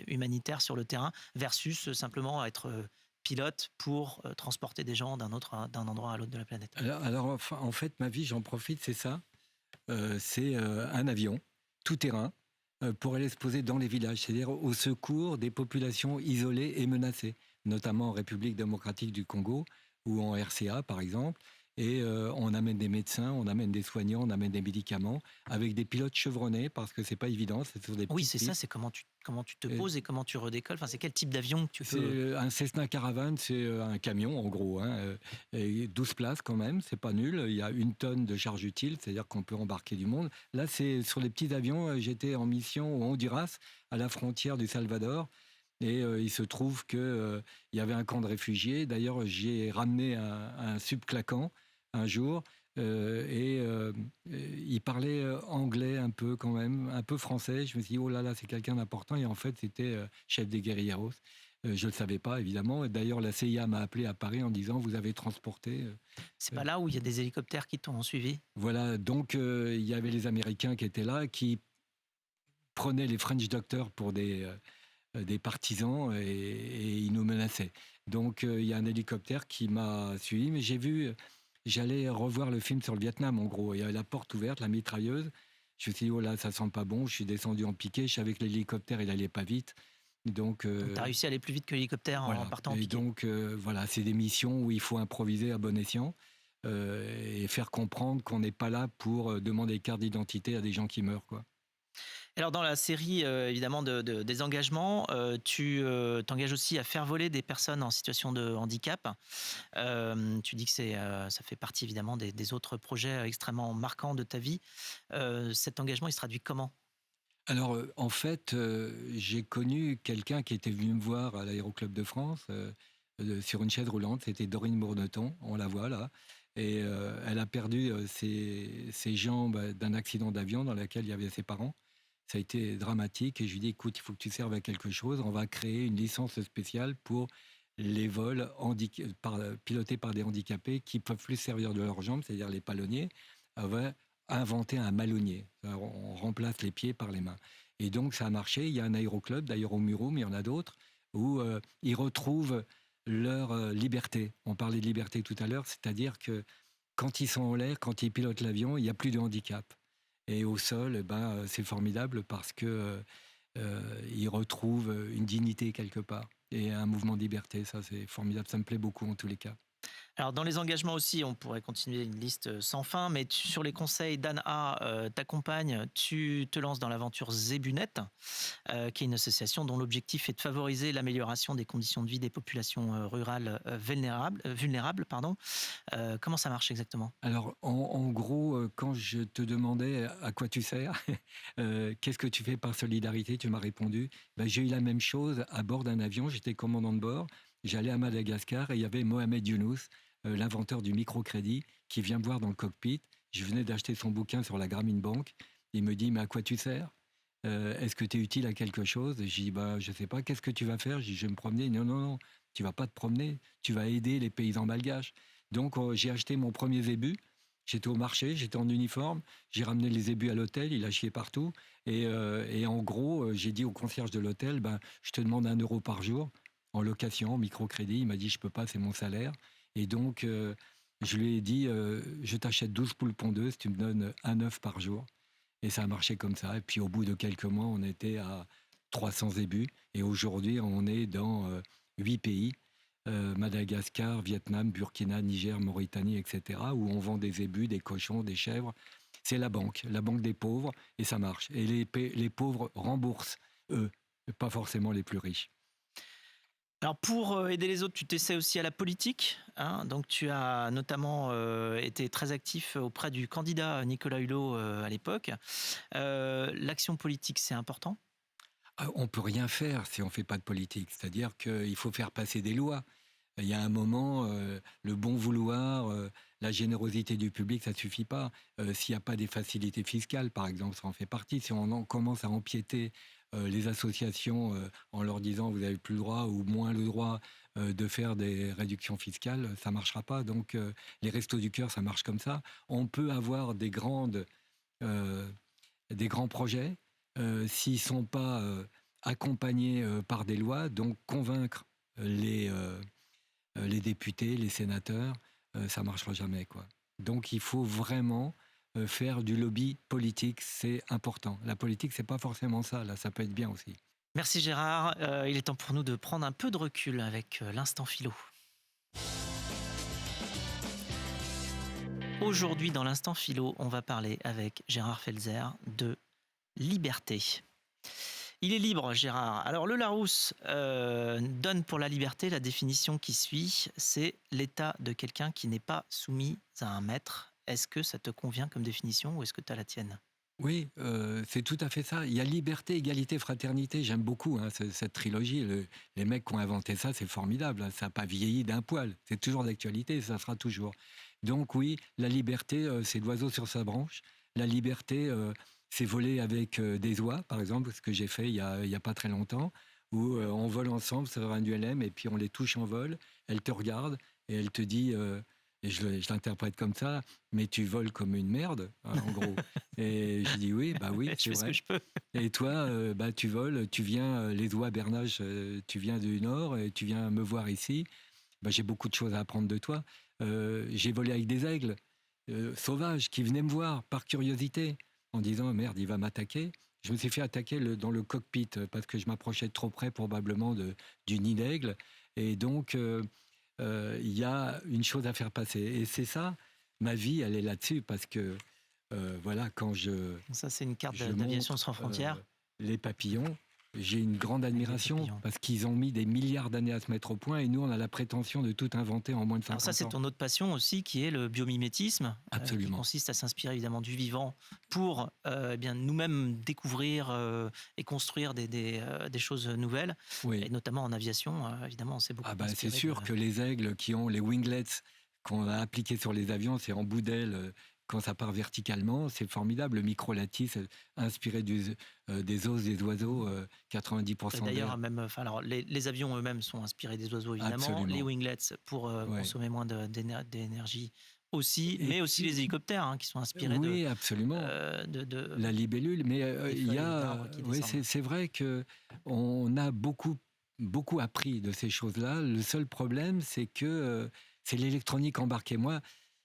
humanitaire sur le terrain, versus simplement être pilote pour transporter des gens d'un endroit à l'autre de la planète? Alors, enfin, en fait, ma vie, j'en profite, c'est ça. C'est un avion, tout terrain, pour aller se poser dans les villages, c'est-à-dire au secours des populations isolées et menacées, notamment en République démocratique du Congo ou en RCA, par exemple. Et on amène des médecins, on amène des soignants, on amène des médicaments avec des pilotes chevronnés parce que c'est pas évident. C'est sur des Oui, petites c'est ça, pistes. c'est comment tu te Et poses et comment tu redécolles. Enfin, c'est quel type d'avion que tu C'est peux... un Cessna Caravan, c'est un camion en gros, hein, et 12 places quand même, c'est pas nul. Il y a 1 tonne de charge utile, c'est-à-dire qu'on peut embarquer du monde. Là, c'est sur les petits avions. J'étais en mission au Honduras, à la frontière du Salvador, et il se trouve que il y avait un camp de réfugiés. D'ailleurs, j'ai ramené un subclaquant un jour. Il parlait anglais un peu quand même, un peu français. Je me suis dit, oh là là, c'est quelqu'un d'important. Et en fait, c'était chef des guérilleros. Je ne le savais pas, évidemment. D'ailleurs, la CIA m'a appelé à Paris en disant, vous avez transporté... C'est pas là où il y a des hélicoptères qui t'ont suivi? Voilà, donc il y avait les Américains qui étaient là, qui prenaient les French Doctors pour des partisans et ils nous menaçaient. Donc il y a un hélicoptère qui m'a suivi, mais j'allais revoir le film sur le Vietnam en gros. Il y avait la porte ouverte, la mitrailleuse. Je me suis dit, oh là, ça sent pas bon. Je suis descendu en piqué. Je savais que l'hélicoptère, il allait pas vite. Donc, Donc tu as réussi à aller plus vite que l'hélicoptère en voilà. partant en Et piqué. donc, voilà, c'est des missions où il faut improviser à bon escient et faire comprendre qu'on n'est pas là pour demander carte d'identité à des gens qui meurent, quoi. Alors dans la série évidemment des engagements, tu t'engages aussi à faire voler des personnes en situation de handicap. Tu dis que ça fait partie évidemment des autres projets extrêmement marquants de ta vie. Cet engagement, il se traduit comment? Alors, en fait, j'ai connu quelqu'un qui était venu me voir à l'Aéroclub de France sur une chaise roulante. C'était Dorine Bourneton, on la voit là. Et elle a perdu ses jambes d'un accident d'avion dans lequel il y avait ses parents. Ça a été dramatique et je lui ai dit, écoute, il faut que tu serves à quelque chose. On va créer une licence spéciale pour les vols pilotés par des handicapés qui peuvent plus servir de leurs jambes, c'est-à-dire les palonniers. On va inventer un malonnier. On remplace les pieds par les mains. Et donc ça a marché. Il y a un aéroclub, d'ailleurs au Muroum, il y en a d'autres, où ils retrouvent leur liberté. On parlait de liberté tout à l'heure, c'est-à-dire que quand ils sont en l'air, quand ils pilotent l'avion, il n'y a plus de handicap. Et au sol, c'est formidable parce que ils retrouvent une dignité quelque part et un mouvement de liberté. Ça, c'est formidable. Ça me plaît beaucoup en tous les cas. Alors dans les engagements aussi, on pourrait continuer une liste sans fin, mais sur les conseils d'Anna, ta compagne, tu te lances dans l'aventure Zebunet, qui est une association dont l'objectif est de favoriser l'amélioration des conditions de vie des populations rurales vulnérables. Pardon. Comment ça marche exactement? Alors, en gros, quand je te demandais à quoi tu sers, qu'est-ce que tu fais par solidarité, tu m'as répondu, j'ai eu la même chose à bord d'un avion, j'étais commandant de bord, j'allais à Madagascar et il y avait Mohamed Younous, l'inventeur du microcrédit, qui vient me voir dans le cockpit. Je venais d'acheter son bouquin sur la Grameen Bank. Il me dit, mais à quoi tu sers? Est-ce que tu es utile à quelque chose? J'ai dit, je sais pas, qu'est-ce que tu vas faire? J'ai dit, je vais me promener. Non, non, non, tu vas pas te promener, tu vas aider les paysans malgaches. Donc, j'ai acheté mon premier zébu. J'étais au marché, j'étais en uniforme. J'ai ramené les zébus à l'hôtel, il a chié partout. Et en gros, j'ai dit au concierge de l'hôtel, je te demande 1 euro par jour en location, en microcrédit. Il m'a dit, je peux pas, c'est mon salaire. Et donc, je lui ai dit, je t'achète 12 poules pondeuses, tu me donnes un œuf par jour. Et ça a marché comme ça. Et puis, au bout de quelques mois, on était à 300 zébus. Et aujourd'hui, on est dans 8 pays. Madagascar, Vietnam, Burkina, Niger, Mauritanie, etc., où on vend des zébus, des cochons, des chèvres. c'est la banque des pauvres, et ça marche. Et les pauvres remboursent, eux, pas forcément les plus riches. Alors pour aider les autres, tu t'essaies aussi à la politique, hein. Donc tu as notamment été très actif auprès du candidat Nicolas Hulot à l'époque. L'action politique, c'est important? On peut rien faire si on fait pas de politique. C'est-à-dire qu'il faut faire passer des lois. Il y a un moment, le bon vouloir, la générosité du public, ça suffit pas. S'il n'y a pas des facilités fiscales, par exemple, ça en fait partie. Si on commence à empiéter les associations en leur disant vous n'avez plus le droit ou moins le droit de faire des réductions fiscales, ça marchera pas. Donc les restos du cœur, ça marche comme ça. On peut avoir euh, des grands projets s'ils sont pas accompagnés par des lois, donc convaincre les députés, les sénateurs, ça marchera jamais, quoi. Donc il faut vraiment faire du lobby politique, c'est important. La politique, c'est pas forcément ça, là, ça peut être bien aussi. Merci Gérard. Il est temps pour nous de prendre un peu de recul avec l'instant philo. Aujourd'hui, dans l'instant philo, on va parler avec Gérard Felzer de liberté. Il est libre, Gérard. Alors, le Larousse donne pour la liberté la définition qui suit, c'est l'état de quelqu'un qui n'est pas soumis à un maître. Est-ce que ça te convient comme définition ou est-ce que tu as la tienne? Oui, c'est tout à fait ça. Il y a liberté, égalité, fraternité. J'aime beaucoup cette trilogie. Les mecs qui ont inventé ça, c'est formidable. Ça n'a pas vieilli d'un poil. C'est toujours d'actualité, ça sera toujours. Donc oui, la liberté, c'est l'oiseau sur sa branche. La liberté, c'est voler avec des oies, par exemple, ce que j'ai fait il y a pas très longtemps, où on vole ensemble sur un ULM et puis on les touche en vol. Elle te regarde et elle te dit, et je l'interprète comme ça, mais tu voles comme une merde, hein, en gros. Et je dis oui, bah oui, Je c'est fais ce vrai. que je peux. Et toi, bah, tu voles, tu viens, les oies Bernache, tu viens du Nord et tu viens me voir ici. Bah, j'ai beaucoup de choses à apprendre de toi. J'ai volé avec des aigles sauvages qui venaient me voir par curiosité en disant merde, il va m'attaquer. Je me suis fait attaquer dans le cockpit parce que je m'approchais de trop près probablement du nid d'aigle. Et donc, il y a une chose à faire passer. Et c'est ça, ma vie, elle est là-dessus parce que voilà, quand Ça, c'est une carte je d'aviation montre sans frontières. les papillons, j'ai une grande admiration papillons. parce qu'ils ont mis des milliards d'années à se mettre au point et nous, on a la prétention de tout inventer en moins de 50 Alors ça, c'est ans. ton autre passion aussi, qui est le biomimétisme, qui Absolument. consiste à s'inspirer évidemment du vivant pour eh bien nous-mêmes découvrir et construire des choses nouvelles, Oui. et notamment en aviation, évidemment, on s'est beaucoup Ah bah, c'est inspiré sûr que les aigles qui ont les winglets qu'on a appliqués sur les avions, c'est en bout d'aile quand ça part verticalement, c'est formidable. Le micro-lattice inspiré des os des oiseaux, 90% D'ailleurs, d'air. même, enfin, alors, les avions eux-mêmes sont inspirés des oiseaux, évidemment. Absolument. Les winglets pour Ouais. consommer moins d'énergie aussi, Et mais aussi puis- les hélicoptères qui sont inspirés Oui, absolument. de La libellule, mais des il y feuilles a, d'arbres qui oui, descendent. c'est vrai que on a beaucoup appris de ces choses-là. Le seul problème, c'est que c'est l'électronique embarquée. Moi,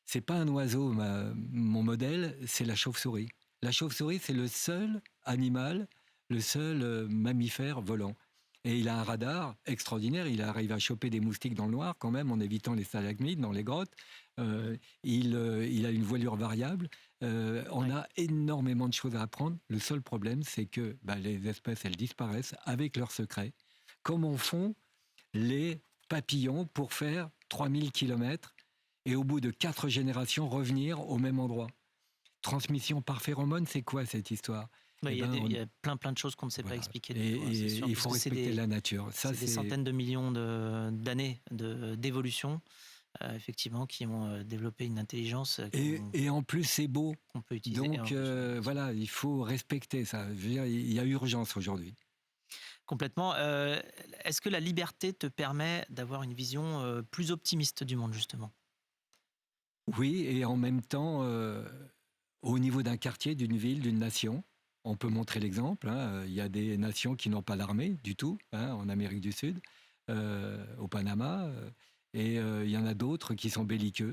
c'est pas un oiseau, mon modèle, c'est la chauve-souris. La chauve-souris, c'est le seul animal, le seul mammifère volant. Et il a un radar extraordinaire. Il arrive à choper des moustiques dans le noir, quand même, en évitant les stalagmites dans les grottes. Il a une voilure variable. On a énormément de choses à apprendre. Le seul problème, c'est que les espèces, elles disparaissent avec leurs secrets. Comment font les papillons pour faire 3000 km et au bout de 4 générations revenir au même endroit? Transmission par phéromone, c'est quoi cette histoire? Ouais, Eh il y a ben, il y a plein de choses qu'on ne sait pas voilà. expliquer. Et, Du tout, hein, c'est sûr, il parce faut que c'est respecter la nature. Ça, c'est des centaines de millions d'années d'évolution, effectivement, qui ont développé une intelligence et en plus, c'est beau. qu'on peut utiliser. Donc voilà, il faut respecter ça. Je veux dire, il y a urgence aujourd'hui. Complètement. Est-ce que la liberté te permet d'avoir une vision plus optimiste du monde, justement? Oui, et en même temps, au niveau d'un quartier, d'une ville, d'une nation, on peut montrer l'exemple. Hein. Il y a des nations qui n'ont pas d'armée du tout, hein, en Amérique du Sud, au Panama, et il y en a d'autres qui sont belliqueux.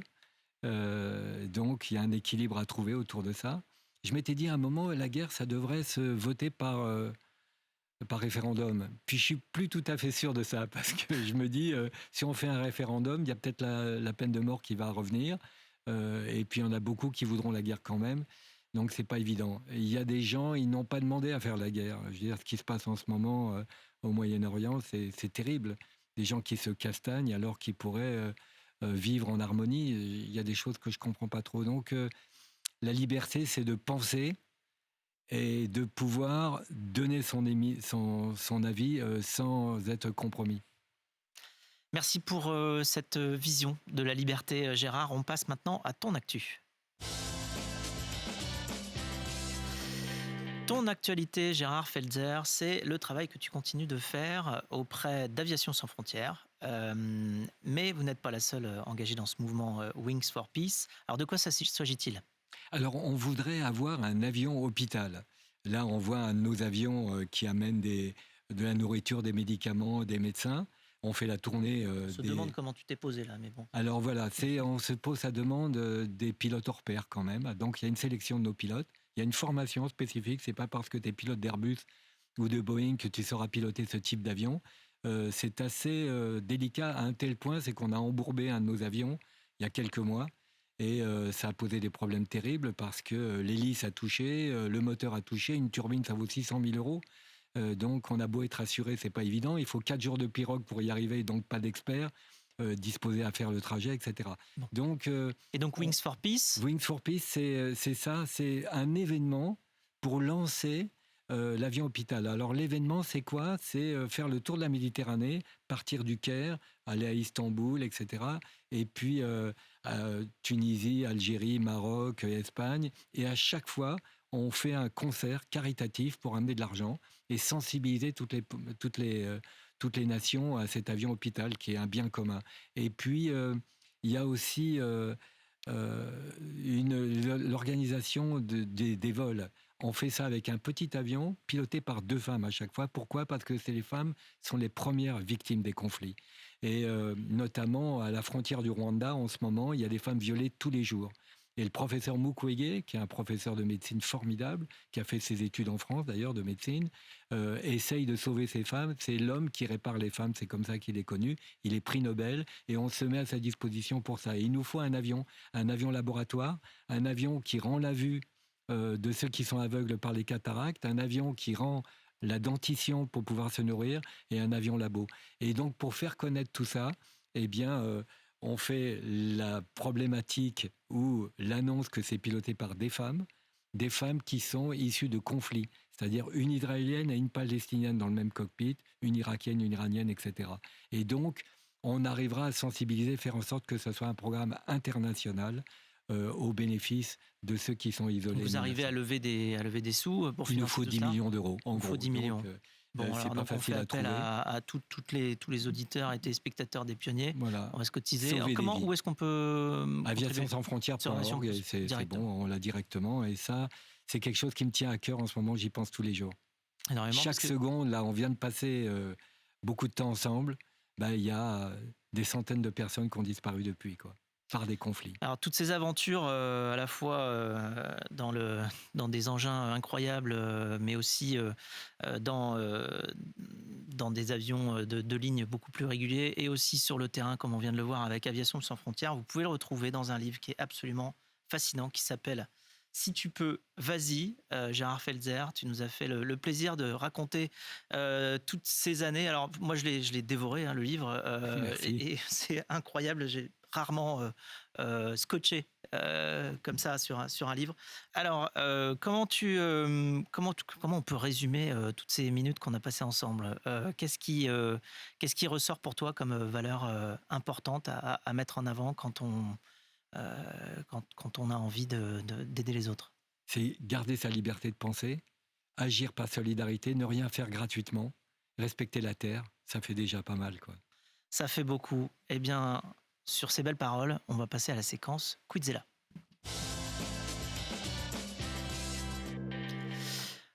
Donc il y a un équilibre à trouver autour de ça. Je m'étais dit à un moment, la guerre, ça devrait se voter par référendum. Puis je suis plus tout à fait sûr de ça, parce que je me dis, si on fait un référendum, il y a peut-être la peine de mort qui va revenir, et puis il y en a beaucoup qui voudront la guerre quand même. Donc c'est pas évident. Et il y a des gens, ils n'ont pas demandé à faire la guerre. Je veux dire, ce qui se passe en ce moment au Moyen-Orient, c'est terrible. Des gens qui se castagnent alors qu'ils pourraient vivre en harmonie. Il y a des choses que je comprends pas trop. Donc la liberté, c'est de penser et de pouvoir donner son avis sans être compromis. Merci pour cette vision de la liberté, Gérard. On passe maintenant à ton actu. Ton actualité, Gérard Felzer, c'est le travail que tu continues de faire auprès d'Aviation Sans Frontières. Mais vous n'êtes pas la seule engagée dans ce mouvement Wings for Peace. Alors de quoi s'agit-il ? Alors, on voudrait avoir un avion hôpital. Là, on voit un de nos avions qui amène de la nourriture, des médicaments, des médecins. On fait la tournée. On se demande comment tu t'es posé là, mais bon. Alors voilà, on se pose à demande des pilotes hors pair quand même. Donc il y a une sélection de nos pilotes. Il y a une formation spécifique. C'est pas parce que tu es pilote d'Airbus ou de Boeing que tu sauras piloter ce type d'avion. C'est assez délicat à un tel point, c'est qu'on a embourbé un de nos avions il y a quelques mois. Et ça a posé des problèmes terribles parce que l'hélice a touché, le moteur a touché, une turbine ça vaut 600 000 euros. Donc on a beau être assuré, c'est pas évident. Il faut 4 jours de pirogue pour y arriver, donc pas d'experts disposés à faire le trajet, etc. Bon. Donc, et donc Wings for Peace Wings for Peace, c'est ça, c'est un événement pour lancer l'avion hôpital. Alors l'événement, c'est quoi ? C'est faire le tour de la Méditerranée, partir du Caire, aller à Istanbul, etc. Et puis Tunisie, Algérie, Maroc, Espagne. Et à chaque fois, on fait un concert caritatif pour amener de l'argent et sensibiliser toutes les nations à cet avion hôpital qui est un bien commun. Et puis, il y a aussi l'organisation des vols. On fait ça avec un petit avion piloté par 2 femmes à chaque fois. Pourquoi ? Parce que les femmes sont les premières victimes des conflits. Et notamment à la frontière du Rwanda, en ce moment, il y a des femmes violées tous les jours. Et le professeur Mukwege, qui est un professeur de médecine formidable, qui a fait ses études en France d'ailleurs de médecine, essaye de sauver ces femmes. C'est l'homme qui répare les femmes, c'est comme ça qu'il est connu. Il est prix Nobel et on se met à sa disposition pour ça. Et il nous faut un avion laboratoire, un avion qui rend la vue de ceux qui sont aveugles par les cataractes, un avion qui rend la dentition pour pouvoir se nourrir et un avion labo. Et donc pour faire connaître tout ça, eh bien... on fait la problématique ou l'annonce que c'est piloté par des femmes qui sont issues de conflits, c'est-à-dire une israélienne et une palestinienne dans le même cockpit, une irakienne, une iranienne, etc. Et donc, on arrivera à sensibiliser, faire en sorte que ce soit un programme international au bénéfice de ceux qui sont isolés. Vous arrivez à lever des sous pour financer tout ça ? Il nous faut 10 millions d'euros. Il nous faut 10 millions. Donc, bon, c'est alors pas facile à trouver. À tous les auditeurs et téléspectateurs des pionniers. Voilà. On va se cotiser. Alors, où est-ce qu'on peut Aviation sans frontières.org, c'est bon, on l'a directement. Et ça, c'est quelque chose qui me tient à cœur en ce moment. J'y pense tous les jours. Chaque seconde, là, on vient de passer beaucoup de temps ensemble. Il y a des centaines de personnes qui ont disparu depuis, quoi. Par des conflits. Alors toutes ces aventures, à la fois dans des engins incroyables, mais aussi dans des avions de ligne beaucoup plus réguliers, et aussi sur le terrain, comme on vient de le voir avec Aviation Sans Frontières, vous pouvez le retrouver dans un livre qui est absolument fascinant, qui s'appelle « Si tu peux, vas-y ». Gérard Felzer, tu nous as fait le plaisir de raconter toutes ces années. Alors moi, je l'ai dévoré, le livre, et c'est incroyable. J'ai rarement scotché comme ça sur un livre. Alors, comment on peut résumer toutes ces minutes qu'on a passées ensemble ? Qu'est-ce qui ressort pour toi comme valeur importante à mettre en avant quand on a envie d'aider les autres ? C'est garder sa liberté de penser, agir par solidarité, ne rien faire gratuitement, respecter la terre, ça fait déjà pas mal, quoi. Ça fait beaucoup. Eh bien, sur ces belles paroles, on va passer à la séquence Quizella.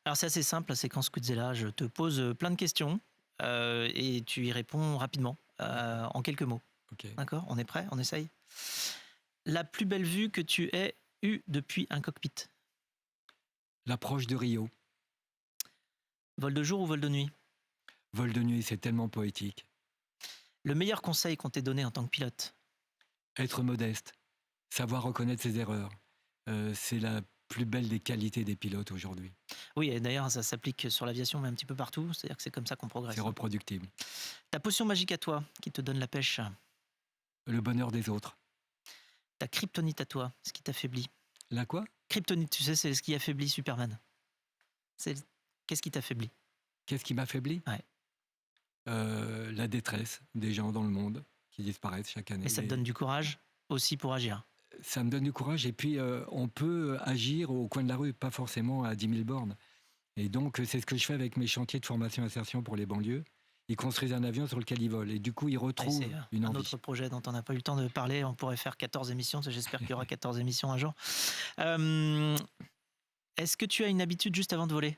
Alors c'est assez simple, la séquence Quizella. Je te pose plein de questions et tu y réponds rapidement, en quelques mots. Okay. D'accord ? On est prêt ? On essaye ? La plus belle vue que tu aies eue depuis un cockpit ? L'approche de Rio. Vol de jour ou vol de nuit ? Vol de nuit, c'est tellement poétique. Le meilleur conseil qu'on t'ait donné en tant que pilote ? Être modeste, savoir reconnaître ses erreurs. C'est la plus belle des qualités des pilotes aujourd'hui. Oui, et d'ailleurs, ça s'applique sur l'aviation, mais un petit peu partout. C'est-à-dire que c'est comme ça qu'on progresse. C'est reproductible. Ta potion magique à toi, qui te donne la pêche. Le bonheur des autres. Ta kryptonite à toi, ce qui t'affaiblit. La quoi? Kryptonite, tu sais, c'est ce qui affaiblit Superman. Qu'est-ce qui t'affaiblit? Qu'est-ce qui m'affaiblit? Ouais. La détresse des gens dans le monde qui disparaissent chaque année. Et ça te donne du courage aussi pour agir. Ça me donne du courage et puis on peut agir au coin de la rue, pas forcément à 10 000 bornes. Et donc c'est ce que je fais avec mes chantiers de formation et insertion pour les banlieues. Ils construisent un avion sur lequel ils volent et du coup ils retrouvent une un envie. autre projet dont on n'a pas eu le temps de parler. On pourrait faire 14 émissions, j'espère qu'il y aura 14 émissions un jour. Est-ce que tu as une habitude juste avant de voler?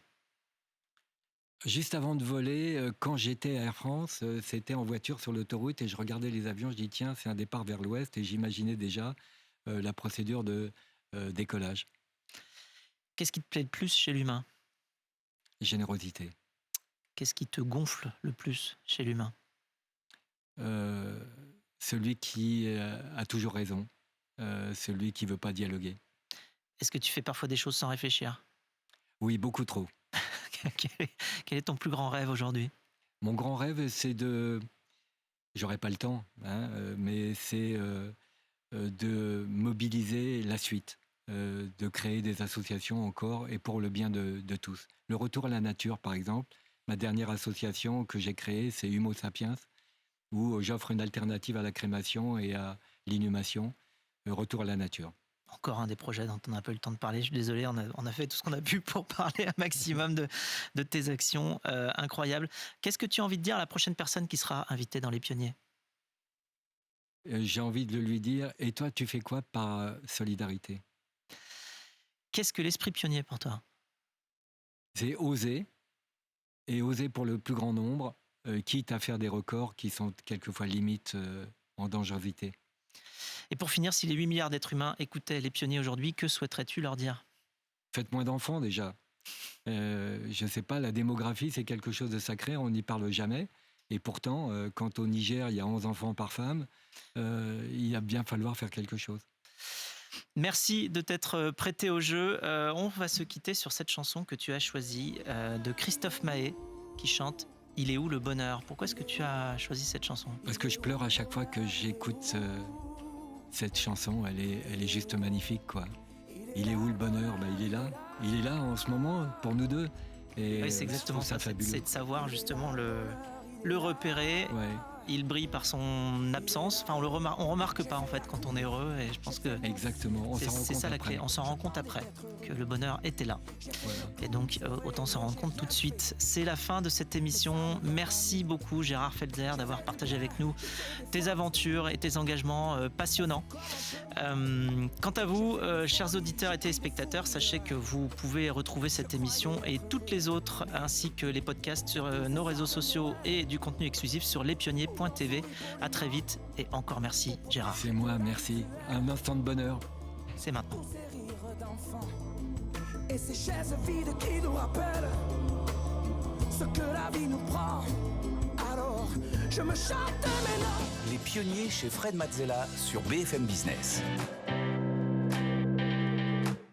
Juste avant de voler, quand j'étais à Air France, c'était en voiture sur l'autoroute et je regardais les avions, je dis tiens c'est un départ vers l'ouest et j'imaginais déjà la procédure de décollage. Qu'est-ce qui te plaît le plus chez l'humain? Générosité. Qu'est-ce qui te gonfle le plus chez l'humain? Celui qui a toujours raison, celui qui ne veut pas dialoguer. Est-ce que tu fais parfois des choses sans réfléchir? Oui, beaucoup trop. Quel est ton plus grand rêve aujourd'hui? Mon grand rêve, c'est de... J'aurai pas le temps, mais c'est de mobiliser la suite, de créer des associations encore et pour le bien de tous. Le retour à la nature, par exemple. Ma dernière association que j'ai créée, c'est Humo Sapiens, où j'offre une alternative à la crémation et à l'inhumation, le retour à la nature. Encore un des projets dont on n'a pas eu le temps de parler. Je suis désolé, on a fait tout ce qu'on a pu pour parler un maximum de tes actions incroyables. Qu'est-ce que tu as envie de dire à la prochaine personne qui sera invitée dans Les Pionniers? J'ai envie de lui dire, et toi, tu fais quoi par solidarité? Qu'est-ce que l'esprit pionnier pour toi? C'est oser, et oser pour le plus grand nombre, quitte à faire des records qui sont quelquefois limites en dangerosité. Et pour finir, si les 8 milliards d'êtres humains écoutaient Les Pionniers aujourd'hui, que souhaiterais-tu leur dire? Faites moins d'enfants déjà. Je ne sais pas, la démographie, c'est quelque chose de sacré, on n'y parle jamais. Et pourtant, quand au Niger, il y a 11 enfants par femme, il va bien falloir faire quelque chose. Merci de t'être prêté au jeu. On va se quitter sur cette chanson que tu as choisie de Christophe Maé, qui chante « Il est où le bonheur ?» Pourquoi est-ce que tu as choisi cette chanson? Parce que je pleure à chaque fois que j'écoute cette chanson, elle est juste magnifique, quoi. Il est où le bonheur? Il est là en ce moment pour nous deux. Et oui, c'est exactement ça, c'est de savoir justement le repérer. Ouais. Il brille par son absence. Enfin, on remarque pas en fait quand on est heureux. Et je pense que exactement. C'est ça la clé. On s'en rend compte après que le bonheur était là. Voilà. Et donc autant s'en rendre compte tout de suite. C'est la fin de cette émission. Merci beaucoup Gérard Felzer d'avoir partagé avec nous tes aventures et tes engagements passionnants. Quant à vous, chers auditeurs et téléspectateurs, sachez que vous pouvez retrouver cette émission et toutes les autres, ainsi que les podcasts sur nos réseaux sociaux et du contenu exclusif sur lespionniers.tv. À très vite et encore merci Gérard. C'est moi, merci. Un instant de bonheur. C'est maintenant. Et ces chaises vides qui nous rappellent ce que la vie nous prend. Alors je me chante mes notes. Les Pionniers chez Fred Mazzella sur BFM Business.